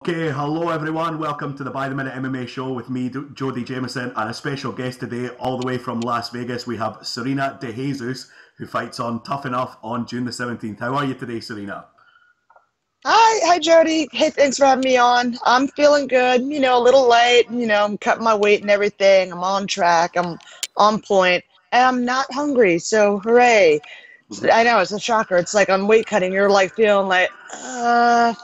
Okay, hello everyone. Welcome to the By the Minute MMA show with me, Jody Jameson, and a special guest today, all the way from Las Vegas. We have Serena DeJesus, who fights on Tuff N Uff on June the 17th. How are you today, Serena? Hi, Jody. Hey, thanks for having me on. I'm feeling good. A little light. I'm cutting my weight and everything. I'm on track. I'm on point, and I'm not hungry. So, hooray! I know it's a shocker. It's like on weight cutting, you're like feeling like,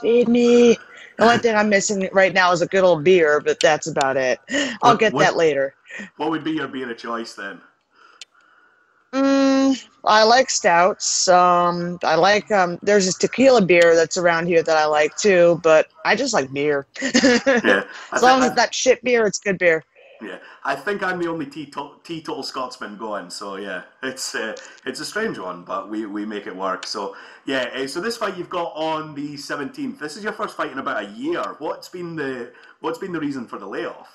feed me. The only thing I'm missing right now is a good old beer, but that's about it. I'll get that later. What would be your beer of choice then? I like stouts. I like there's this tequila beer that's around here that I like too, but I just like beer. Yeah, As long as it's not shit beer, it's good beer. Yeah, I think I'm the only teetotal Scotsman going. So yeah, it's a strange one, but we make it work. So yeah, so this fight you've got on the 17th. This is your first fight in about a year. What's been the reason for the layoff?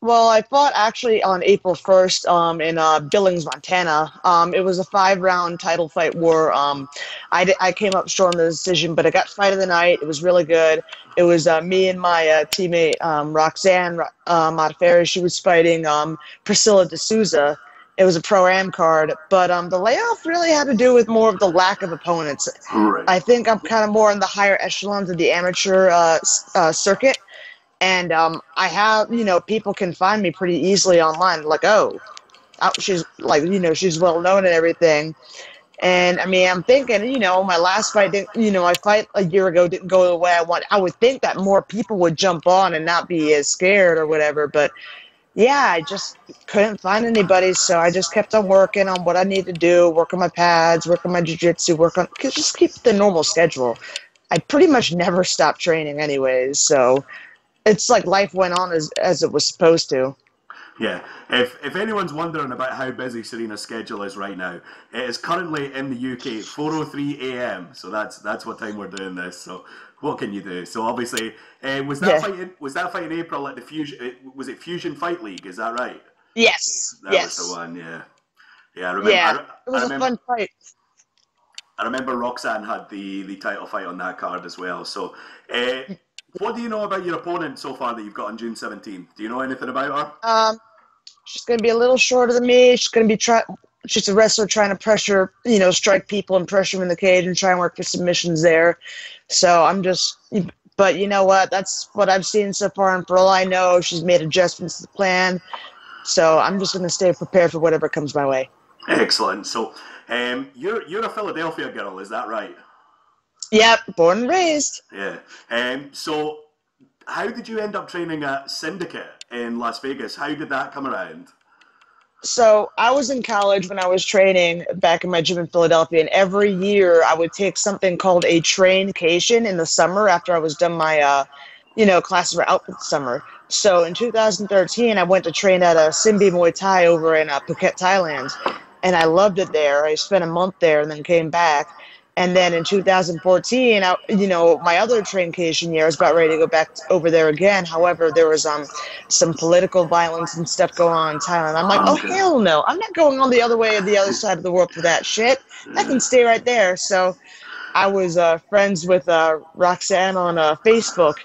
Well, I fought actually on April 1st, in Billings, Montana. It was a 5-round title fight war. I came up short on the decision, but I got fight of the night. It was really good. It was me and my teammate Roxanne Modafferi. She was fighting Priscilla D'Souza. It was a pro-am card, but the layoff really had to do with more of the lack of opponents. Right. I think I'm kind of more in the higher echelons of the amateur circuit. And I have, people can find me pretty easily online. Like, she's like, she's well known and everything. And I mean, I'm thinking, my last fight didn't, my fight a year ago didn't go the way I want. I would think that more people would jump on and not be as scared or whatever. But yeah, I just couldn't find anybody. So I just kept on working on what I need to do, work on my pads, work on my jiu-jitsu, just keep the normal schedule. I pretty much never stopped training anyways. So it's like life went on as it was supposed to. Yeah, if anyone's wondering about how busy Serena's schedule is right now, it is currently in the UK 4:03 a.m. So that's what time we're doing this. So what can you do? So obviously, was that fight in April at the Fusion? Was it Fusion Fight League? Is that right? Yes. That was the one. Yeah. I remember. Yeah, it was a fun fight. I remember Roxanne had the title fight on that card as well. So. What do you know about your opponent so far that you've got on June 17th? Do you know anything about her? She's going to be a little shorter than me. She's going to be she's a wrestler trying to pressure, strike people and pressure them in the cage and try and work for submissions there. So but you know what? That's what I've seen so far. And for all I know, she's made adjustments to the plan. So I'm just going to stay prepared for whatever comes my way. Excellent. So you're a Philadelphia girl, is that right? Yep, born and raised. Yeah. So how did you end up training at Syndicate in Las Vegas? How did that come around? So I was in college when I was training back in my gym in Philadelphia, and every year I would take something called a traincation in the summer after I was done my, classes were out for the summer. So in 2013, I went to train at a Simbi Muay Thai over in Phuket, Thailand, and I loved it there. I spent a month there and then came back. And then in 2014, my other traincation year, I was about ready to go back over there again. However, there was some political violence and stuff going on in Thailand. I'm like, hell no. I'm not going on the other way of the other side of the world for that shit. I can stay right there. So I was friends with Roxanne on Facebook.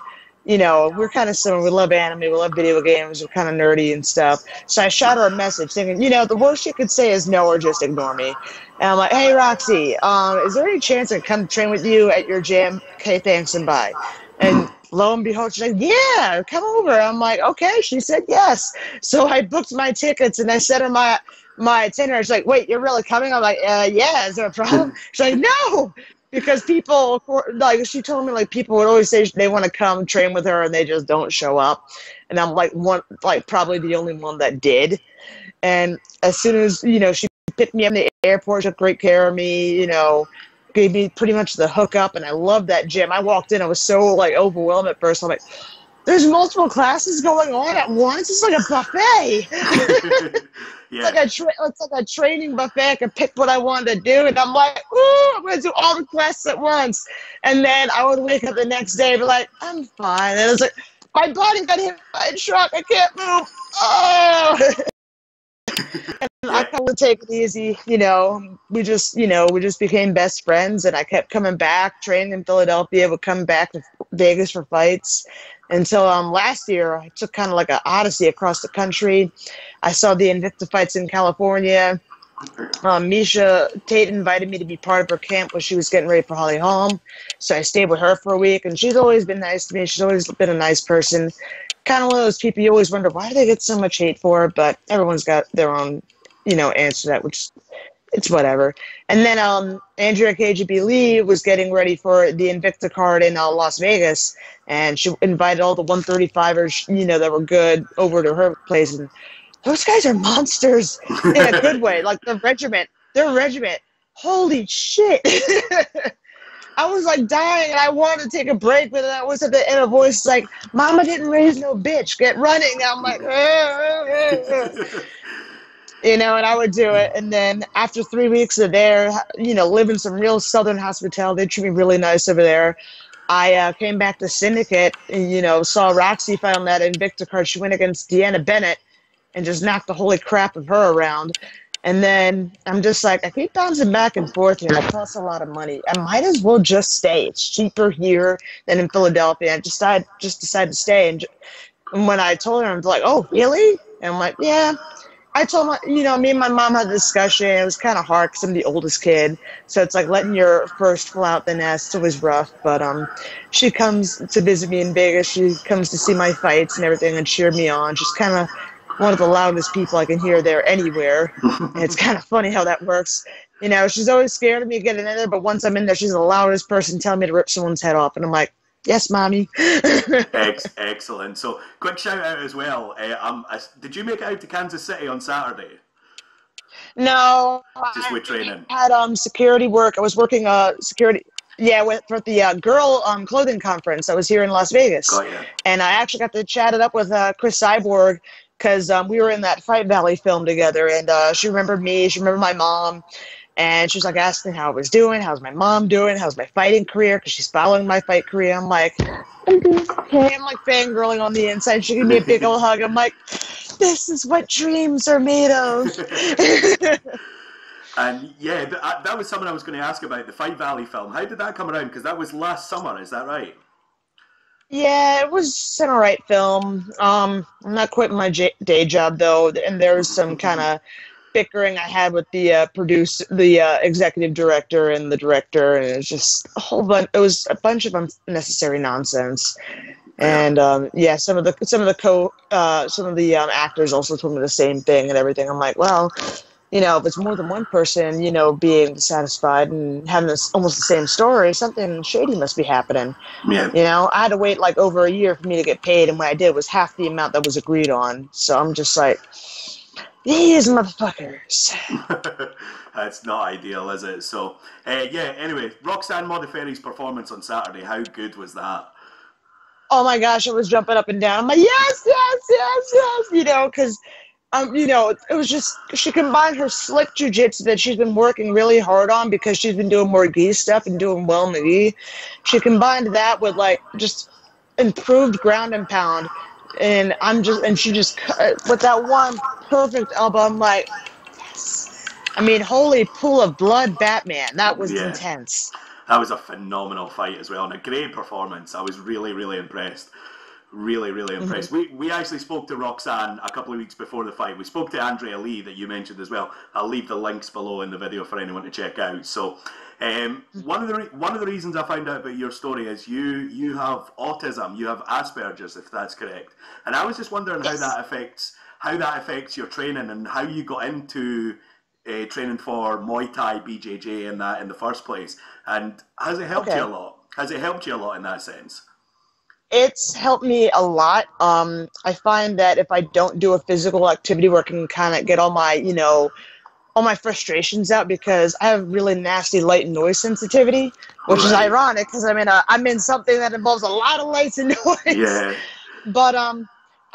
We're kind of similar. We love anime. We love video games. We're kind of nerdy and stuff. So I shot her a message thinking, the worst you could say is no or just ignore me. And I'm like, hey, Roxy, is there any chance I can come train with you at your gym? Okay, thanks and bye. And lo and behold, she's like, yeah, come over. I'm like, okay. She said yes. So I booked my tickets and I sent her my itinerary. She's like, wait, you're really coming? I'm like, yeah, is there a problem? She's like, no. Because people, like she told me, like people would always say they want to come train with her and they just don't show up. And I'm like probably the only one that did. And as soon as, she picked me up in the airport, took great care of me, gave me pretty much the hookup. And I loved that gym. I walked in, I was so overwhelmed at first. I'm like, there's multiple classes going on at once. It's like a buffet. Yeah. It's like a training buffet. I could pick what I wanted to do, and I'm like, ooh, I'm going to do all the classes at once. And then I would wake up the next day and be like, I'm fine. And it's like, my body got hit by a truck. I can't move. Oh. I kind of take it easy, you know. We just became best friends, and I kept coming back, training in Philadelphia, would come back to Vegas for fights until last year I took kind of like an odyssey across the country. I saw the Invicta fights in California. Misha Tate invited me to be part of her camp when she was getting ready for Holly Holm. So I stayed with her for a week, and she's always been nice to me. She's always been a nice person. Kind of one of those people you always wonder, why do they get so much hate for? But everyone's got their own, answer to that, which it's whatever. And then Andrea KGB Lee was getting ready for the Invicta card in Las Vegas, and she invited all the 135ers, that were good over to her place. And those guys are monsters in a good way. Like their regiment. Holy shit. I was like dying, and I wanted to take a break, but then I was at the end of voice like, "Mama didn't raise no bitch. Get running." I'm like, and I would do it. And then after 3 weeks of there, living some real Southern hospitality, they treat me really nice over there. I came back to Syndicate and, saw Roxy fight on that Invicta card. She went against Deanna Bennett and just knocked the holy crap of her around. And then I'm just like, I keep bouncing back and forth here. It costs a lot of money. I might as well just stay. It's cheaper here than in Philadelphia. I just decided to stay. And when I told her, I'm like, "Oh, really?" And I'm like, "Yeah." I told my, me and my mom had a discussion. It was kind of hard because I'm the oldest kid. So it's like letting your first fly out the nest. It was rough. But she comes to visit me in Vegas. She comes to see my fights and everything and cheer me on. She's kind of one of the loudest people I can hear there anywhere. And it's kind of funny how that works. She's always scared of me getting in there, but once I'm in there, she's the loudest person telling me to rip someone's head off. And I'm like, "Yes, mommy." Excellent. So, quick shout out as well. Did you make it out to Kansas City on Saturday? No. Just with training? I had security work. I was working security. Yeah, for the girl clothing conference. I was here in Las Vegas. Got you. And I actually got to chat it up with Chris Cyborg because we were in that Fight Valley film together. And she remembered me. She remembered my mom. And she was like asking how I was doing. How's my mom doing? How's my fighting career? Because she's following my fight career. I'm like, "I'm doing okay." I'm like fangirling on the inside. She gave me a big old hug. I'm like, this is what dreams are made of. And yeah, that was something I was going to ask about, the Fight Valley film. How did that come around? Because that was last summer, is that right? Yeah, it was an alright film. I'm not quitting my day job though, and there was some kind of bickering I had with the executive director and the director, and it was just a whole bunch. It was a bunch of unnecessary nonsense. And some of the actors also told me the same thing and everything. I'm like, well, if it's more than one person, being satisfied and having almost the same story, something shady must be happening. Yeah. I had to wait like over a year for me to get paid, and what I did was half the amount that was agreed on. So I'm just like, these motherfuckers. That's not ideal, is it? So, anyway, Roxanne Modafferi's performance on Saturday, how good was that? Oh my gosh, I was jumping up and down. I'm like, yes, because it was just, she combined her slick jiu-jitsu that she's been working really hard on because she's been doing more gi stuff and doing well in the gi. She combined that with like just improved ground and pound. And she just, with that one perfect elbow, I'm like, yes. I mean, holy pool of blood, Batman. That was intense. That was a phenomenal fight as well, and a great performance. I was really, really impressed. Really, really impressed. We actually spoke to Roxanne a couple of weeks before the fight. We spoke to Andrea Lee that you mentioned as well. I'll leave the links below in the video for anyone to check out. So, one of the reasons I found out about your story is you have autism, you have Asperger's, if that's correct. And I was just wondering how that affects your training and how you got into training for Muay Thai, BJJ, and that in the first place. And has it helped you a lot? Has it helped you a lot in that sense? It's helped me a lot. I find that if I don't do a physical activity where I can kind of get all my frustrations out, because I have really nasty light and noise sensitivity, which is ironic because I'm in something that involves a lot of lights and noise. Yeah. But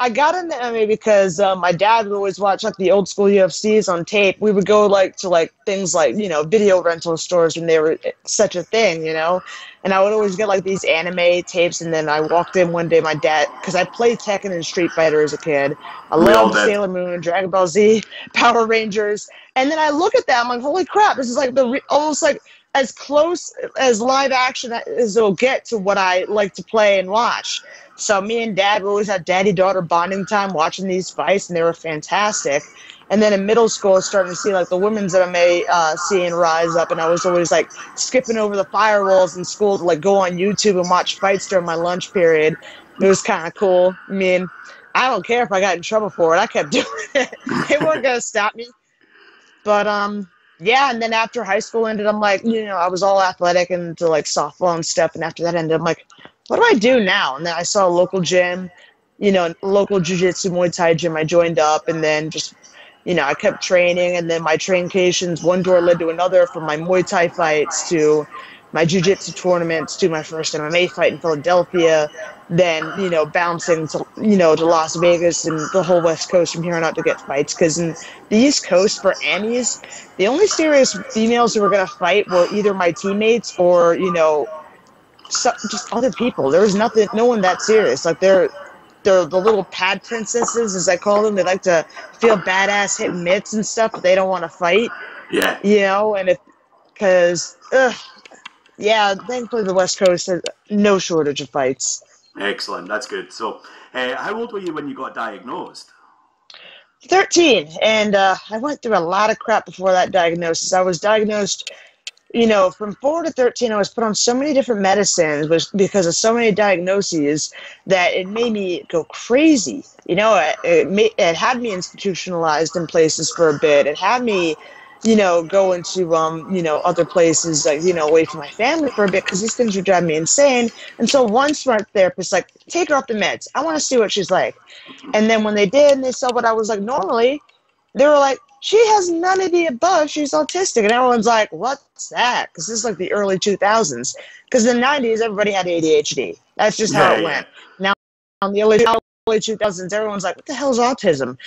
I got into MMA because my dad would always watch like the old school UFCs on tape. We would go like to like things like, you know, video rental stores when they were such a thing, you know. And I would always get like these anime tapes. And then I walked in one day, my dad, because I played Tekken and Street Fighter as a kid. I We all loved did. Sailor Moon, Dragon Ball Z, Power Rangers. And then I look at that, I'm like, holy crap! This is like almost like as close as live action as it'll get to what I like to play and watch. So me and Dad, we always had daddy-daughter bonding time watching these fights, and they were fantastic. And then in middle school, I was starting to see like the women's MMA scene rise up, and I was always like skipping over the firewalls in school to like go on YouTube and watch fights during my lunch period. It was kind of cool. I mean, I don't care if I got in trouble for it. I kept doing it. It wasn't gonna stop me. But yeah, and then after high school ended, I'm like, you know, I was all athletic and into like softball and stuff, and after that ended, I'm like, what do I do now? And then I saw a local gym, you know, local jiu-jitsu Muay Thai gym. I joined up, and then just, you know, I kept training, and then my traincations, one door led to another, from my Muay Thai fights to my jiu-jitsu tournaments to my first MMA fight in Philadelphia, then, you know, bouncing to, you know, to Las Vegas and the whole West Coast from here on out to get fights. Because in the East Coast for Annies, the only serious females who were going to fight were either my teammates or, you know, just other people. There was no one that serious. Like they're the little pad princesses, as I call them. They like to feel badass, hit mitts and stuff, but they don't want to fight. Yeah. You know, and yeah, thankfully the West Coast has no shortage of fights. Excellent. That's good. So, how old were you when you got diagnosed? 13, and I went through a lot of crap before that diagnosis. I was diagnosed, you know, from 4 to 13, I was put on so many different medicines because of so many diagnoses that it made me go crazy. You know, it had me institutionalized in places for a bit. It had me, you know, go into, you know, other places, like, you know, away from my family for a bit because these things were driving me insane. And so one smart therapist, like, take her off the meds. I want to see what she's like. And then when they did and they saw what I was like normally, they were like, she has none of the above. She's autistic. And everyone's like, what's that? Because this is like the early 2000s. Because in the 90s, everybody had ADHD. That's just how it went. Now, in the early 2000s, everyone's like, what the hell is autism?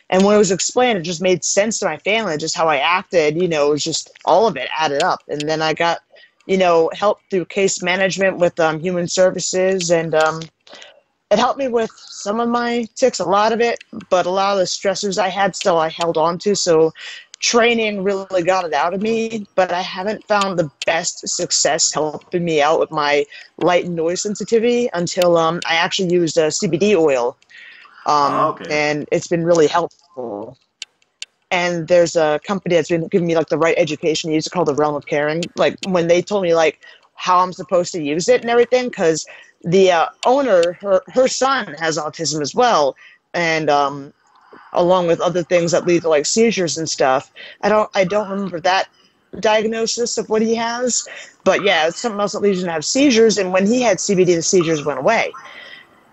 And when it was explained, it just made sense to my family, just how I acted. You know, it was just all of it added up. And then I got, you know, help through case management with Human Services. And it helped me with some of my tics, a lot of it, but a lot of the stressors I had still I held on to. So training really got it out of me, but I haven't found the best success helping me out with my light and noise sensitivity until I actually used CBD oil. And it's been really helpful. And there's a company that's been giving me like the right education to use it called The Realm of Caring. Like when they told me like how I'm supposed to use it and everything, because the owner, her son has autism as well, and along with other things that lead to like seizures and stuff. I don't remember that diagnosis of what he has, but yeah, it's something else that leads him to have seizures. And when he had CBD, the seizures went away.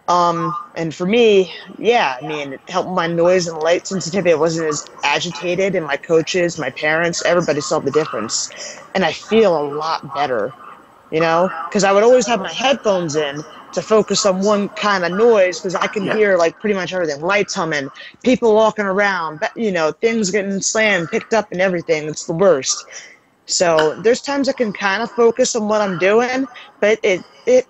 And for me, yeah, I mean, it helped my noise and light sensitivity. I wasn't as agitated, and my coaches, my parents, everybody saw the difference, and I feel a lot better. You know, because I would always have my headphones in to focus on one kind of noise because I can hear like pretty much everything, lights humming, people walking around, you know, things getting slammed, picked up and everything. It's the worst. So there's times I can kind of focus on what I'm doing, but it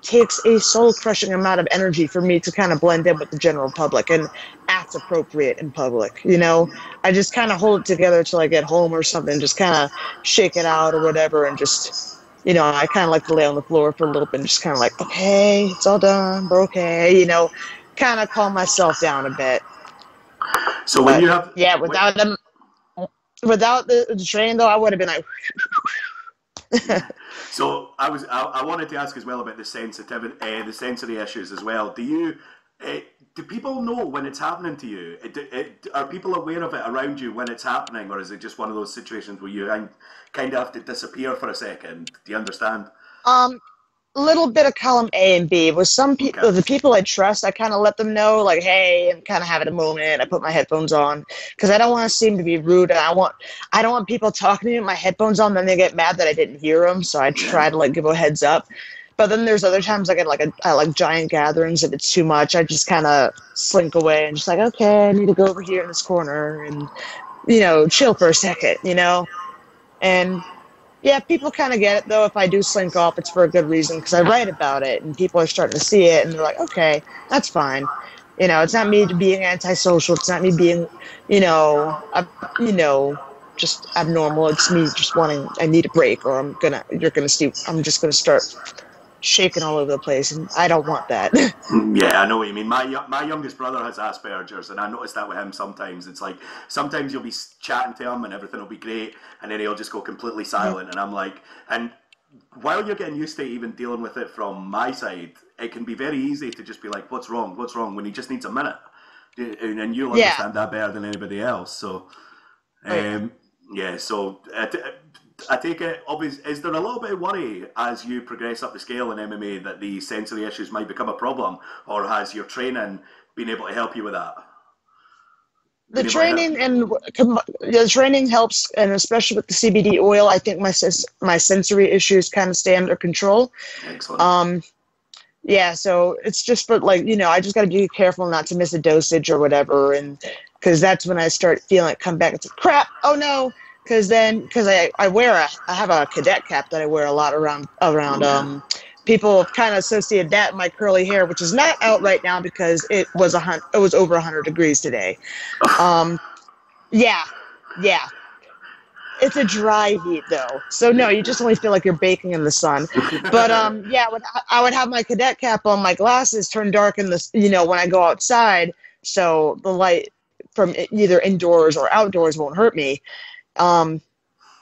takes a soul-crushing amount of energy for me to kind of blend in with the general public and act appropriate in public. You know, I just kind of hold it together till I get home or something, just kind of shake it out or whatever, and just... You know, I kind of like to lay on the floor for a little bit and just kind of like, okay, it's all done, we're okay, you know, kind of calm myself down a bit. So when you have... Yeah, without the training, though, I would have been like... So I wanted to ask as well about the sensitivity, the sensory issues as well. Do people know when it's happening to you? Are people aware of it around you when it's happening, or is it just one of those situations where you kind of have to disappear for a second? Do you understand? A little bit of column A and B. With some people, the people I trust, I kind of let them know, like, hey, I'm kind of having a moment. I put my headphones on because I don't want to seem to be rude. And I don't want people talking to me with my headphones on, then they get mad that I didn't hear them. So I try to like give a heads up. But then there's other times I get like I like giant gatherings. If it's too much, I just kind of slink away and just like, okay, I need to go over here in this corner and, chill for a second, And yeah, people kind of get it, though. If I do slink off, it's for a good reason because I write about it and people are starting to see it and they're like, okay, that's fine. It's not me being antisocial. It's not me being, just abnormal. It's me just I need a break or I'm just going to start shaking all over the place and I don't want that. Yeah, I know what you mean. My youngest brother has Asperger's, and I noticed that with him sometimes. It's like, sometimes you'll be chatting to him and everything will be great, and then he'll just go completely silent, and I'm like, and while you're getting used to even dealing with it from my side, it can be very easy to just be like, what's wrong, when he just needs a minute. And you'll understand that better than anybody else. So, so I take it, obviously, is there a little bit of worry as you progress up the scale in MMA that the sensory issues might become a problem, or has your training been able to help you with that? The training helps, and especially with the CBD oil, I think my sensory issues kind of stay under control. Excellent. Yeah, so it's just for I just got to be careful not to miss a dosage or whatever, and because that's when I start feeling it come back. It's like, crap, oh no. Because I have a cadet cap that I wear a lot around. People kind of associate that with my curly hair, which is not out right now because it was over 100 degrees today. Yeah, it's a dry heat though, so no, you just only feel like you're baking in the sun. But I would have my cadet cap on, my glasses turn dark in the when I go outside, so the light from either indoors or outdoors won't hurt me.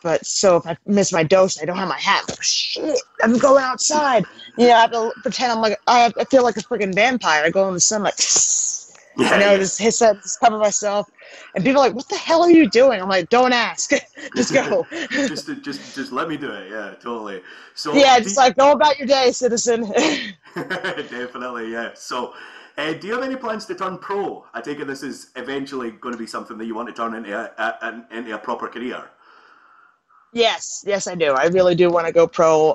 But so if I miss my dose, I don't have my hat. I'm like, shit, I'm going outside. I have to pretend I'm like, I feel like a freaking vampire. I go in the sun like, just hiss up, just cover myself. And people are like, what the hell are you doing? I'm like, don't ask. Just go. just let me do it. Yeah, totally. So yeah, just go about your day, citizen. Definitely, yeah. So do you have any plans to turn pro? I take it this is eventually going to be something that you want to turn into a proper career. Yes, I do. I really do want to go pro.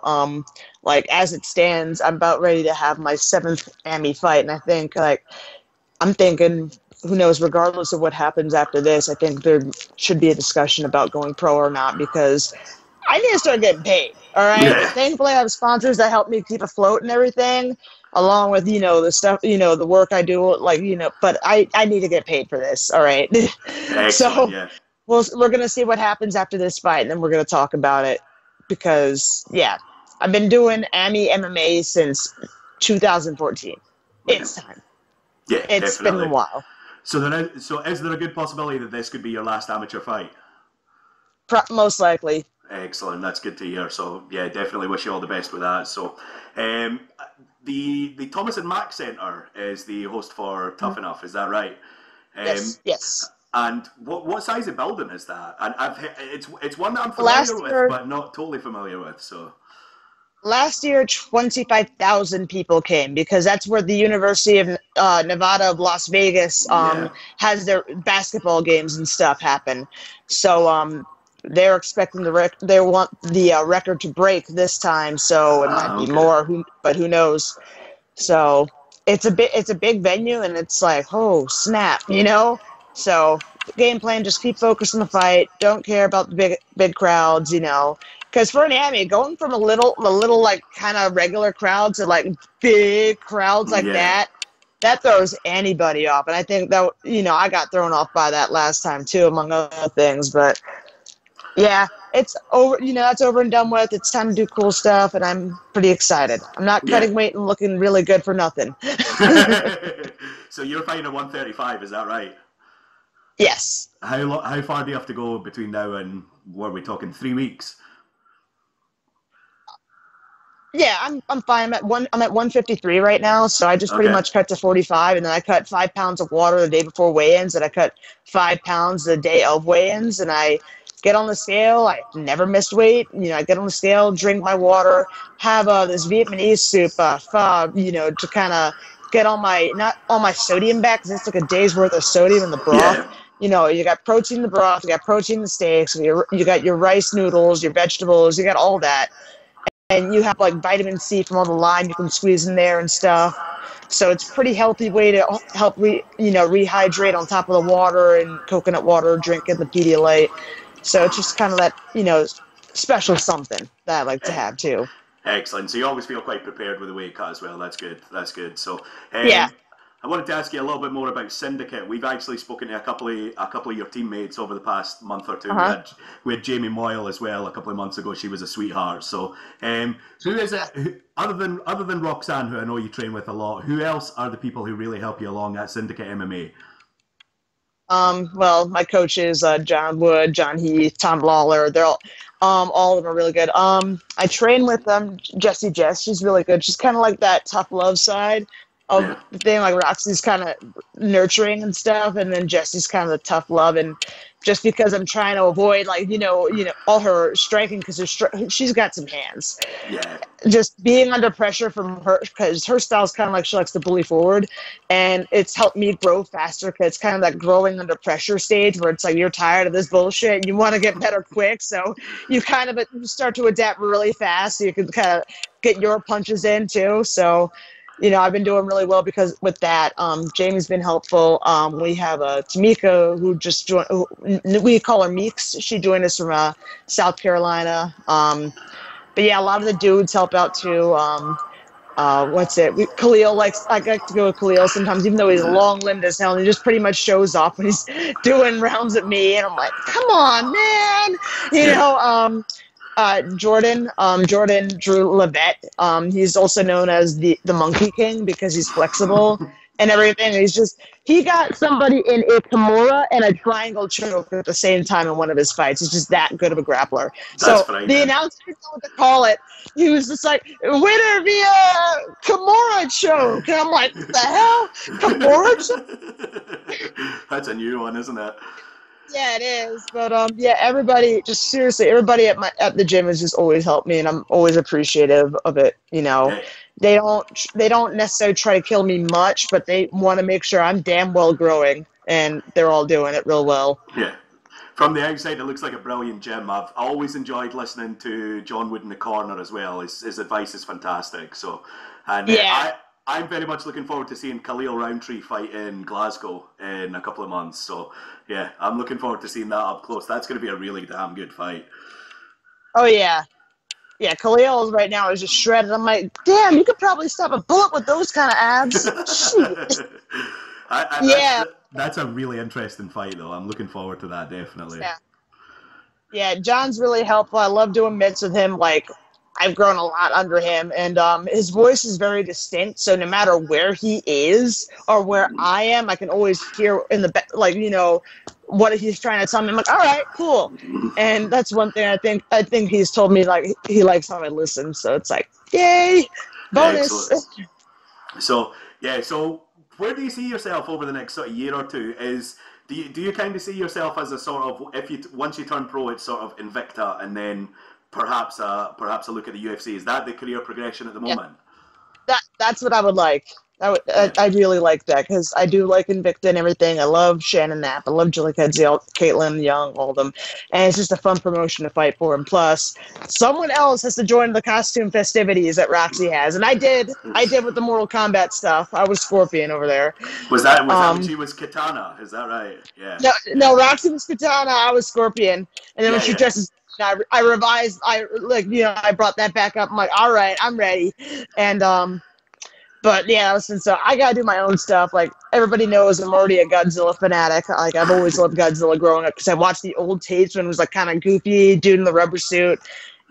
As it stands, I'm about ready to have my 7th AMI fight, and I think I'm thinking, who knows, regardless of what happens after this, I think there should be a discussion about going pro or not, because I need to start getting paid. All right. Yeah. Thankfully, I have sponsors that help me keep afloat and everything, along with the stuff, the work I do, But I need to get paid for this. All right. Excellent, so yeah. we're gonna see what happens after this fight, and then we're gonna talk about it, because I've been doing AMI MMA since 2014. It's time. Yeah, it's definitely been a while. So is there a good possibility that this could be your last amateur fight? Most likely. Excellent, that's good to hear. So yeah, definitely wish you all the best with that. So the Thomas and Mack Center is the host for Tuff N Uff, is that right? Yes. And what size of building is that? And it's one that I'm familiar with, but not totally familiar with. So last year, 25,000 people came, because that's where the University of Nevada of Las Vegas has their basketball games and stuff happen. So they're expecting they want the record to break this time. So it might be more. But who knows? So it's a big venue, and it's like, oh snap, So the game plan, just keep focused on the fight. Don't care about the big crowds, Because for an AMI, going from a little kind of regular crowd to big crowds that throws anybody off. And I think that I got thrown off by that last time too, among other things. But yeah, it's over. That's over and done with. It's time to do cool stuff, and I'm pretty excited. I'm not cutting weight and looking really good for nothing. So you're fighting at 135, is that right? Yes. How far do you have to go between now and, what are we talking, 3 weeks? Yeah, I'm fine. I'm at 153 right now, so I just pretty much cut to 45, and then I cut 5 pounds of water the day before weigh-ins, and I cut 5 pounds the day of weigh-ins, and I get on the scale. I never missed weight. I get on the scale, drink my water, have this Vietnamese soup, to kind of get not all my sodium back, because it's like a day's worth of sodium in the broth. Yeah. You got protein in the broth, you got protein in the steaks, you got your rice noodles, your vegetables, you got all that. and you have like vitamin C from all the lime you can squeeze in there and stuff. So it's a pretty healthy way to help rehydrate on top of the water and coconut water, drinking the Pedialyte. So it's just kind of that, special something that I like to have too. Excellent. So you always feel quite prepared with the weight cut as well. That's good. That's good. So Yeah. I wanted to ask you a little bit more about Syndicate. We've actually spoken to a couple of your teammates over the past month or two. We had Jamie Moyle as well a couple of months ago. She was a sweetheart. So who is it? Other than Roxanne, who I know you train with a lot, who else are the people who really help you along at Syndicate MMA? Well, my coaches, John Wood, John Heath, Tom Lawler, they're all of them are really good. I train with Jessie Jess. She's really good. She's kind of like that tough love side of the thing. Like Roxy's kind of nurturing and stuff, and then Jessie's kind of the tough love. And just because I'm trying to avoid all her striking, because she's got some hands. Yeah. Just being under pressure from her, because her style is kind of like she likes to bully forward, and it's helped me grow faster, because it's kind of that growing under pressure stage where it's like you're tired of this bullshit and you want to get better quick, so you kind of start to adapt really fast so you can kind of get your punches in too. So I've been doing really well because with that. Jamie's been helpful. We have Tamika who just joined. We call her Meeks. She joined us from South Carolina. But yeah, a lot of the dudes help out too. Khalil likes. I like to go with Khalil sometimes, even though he's long-limbed as hell, and he just pretty much shows up when he's doing rounds at me, and I'm like, come on, man, Jordan Drew Levette. He's also known as the Monkey King because he's flexible and everything. He got somebody in a Kimura and a triangle choke at the same time in one of his fights. He's just that good of a grappler. So the announcer didn't know what to call it. He was just like, winner via Kimura choke. And I'm like, what the hell? Kimura choke? That's a new one, isn't it? Yeah, it is. But everybody at the gym has just always helped me, and I'm always appreciative of it. They don't necessarily try to kill me much, but they want to make sure I'm damn well growing, and they're all doing it real well. Yeah. From the outside, it looks like a brilliant gym. I've always enjoyed listening to John Wood in the corner as well. His advice is fantastic. So, I'm very much looking forward to seeing Khalil Roundtree fight in Glasgow in a couple of months. So, yeah, I'm looking forward to seeing that up close. That's going to be a really damn good fight. Oh, yeah. Yeah, Khalil right now is just shredded. I'm like, damn, you could probably stop a bullet with those kind of abs. Shit. That's a really interesting fight, though. I'm looking forward to that, definitely. Yeah, John's really helpful. I love doing mitts with him. Like, I've grown a lot under him, and his voice is very distinct, so no matter where he is or where I am, I can always hear in the back, what he's trying to tell me. I'm like, all right, cool. And that's one thing I think he's told me, like, he likes how I listen, so it's like, yay, bonus. So where do you see yourself over the next sort of year or two? Do you kind of see yourself as a sort of, once you turn pro, it's sort of Invicta, and then perhaps a look at the UFC. Is that the career progression at the moment? That's what I would like. I really like that, because I do like Invicta and everything. I love Shannon Knapp. I love Julie Kedzie, Caitlin Young, all of them. And it's just a fun promotion to fight for. And plus, someone else has to join the costume festivities that Roxy has. And I did with the Mortal Kombat stuff. I was Scorpion over there. Was that when she was Katana? Is that right? Yeah. No, Roxy was Katana. I was Scorpion. And then when she dresses, I revised. I brought that back up. I'm like, all right, I'm ready. And but yeah, so I gotta do my own stuff. Like, everybody knows I'm already a Godzilla fanatic. Like, I've always loved Godzilla growing up because I watched the old tapes when it was like kind of goofy, dude in the rubber suit,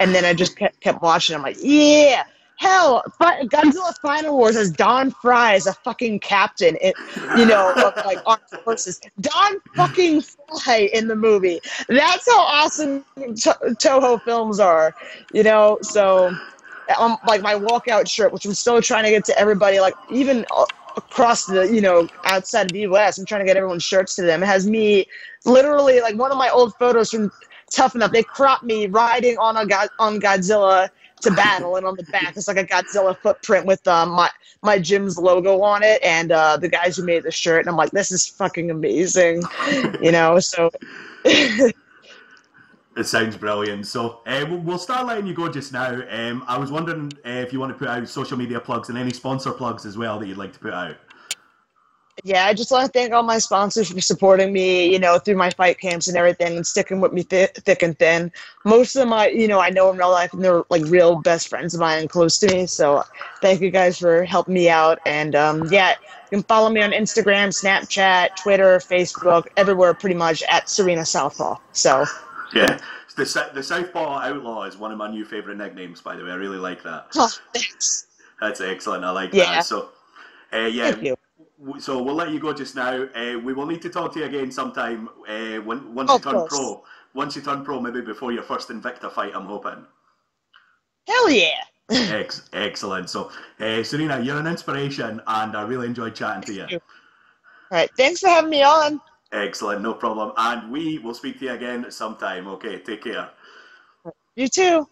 and then I just kept watching. I'm like, yeah. Hell, Godzilla Final Wars has Don Fry as a fucking captain, of like armed forces. Don fucking Fry in the movie. That's how awesome Toho films are, So, like, my walkout shirt, which I'm still trying to get to everybody, like, even across the, outside of the U.S., I'm trying to get everyone's shirts to them. It has me literally, like, one of my old photos from Tough N Uff. They cropped me riding on Godzilla to battle, and on the back it's like a Godzilla footprint with my gym's logo on it, and the guys who made the shirt, and I'm like, this is fucking amazing, So It sounds brilliant. So we'll start letting you go just now. I was wondering if you want to put out social media plugs and any sponsor plugs as well that you'd like to put out. Yeah, I just want to thank all my sponsors for supporting me, through my fight camps and everything, and sticking with me thick and thin. Most of them, I know in real life, and they're like real best friends of mine and close to me. So thank you guys for helping me out. And yeah, you can follow me on Instagram, Snapchat, Twitter, Facebook, everywhere pretty much at Serena Southpaw. So Yeah, the Southpaw Outlaw is one of my new favorite nicknames, by the way. I really like that. oh, thanks. That's excellent. I like that. Yeah, So, yeah. thank you. So we'll let you go just now. We will need to talk to you again sometime once Oh, you of turn course. pro. Once you turn pro, maybe before your first Invicta fight, I'm hoping. Hell yeah. Excellent. So, Serena, you're an inspiration, and I really enjoyed chatting to you. All right, thanks for having me on. Excellent, no problem. And we will speak to you again sometime. Okay, take care. You too.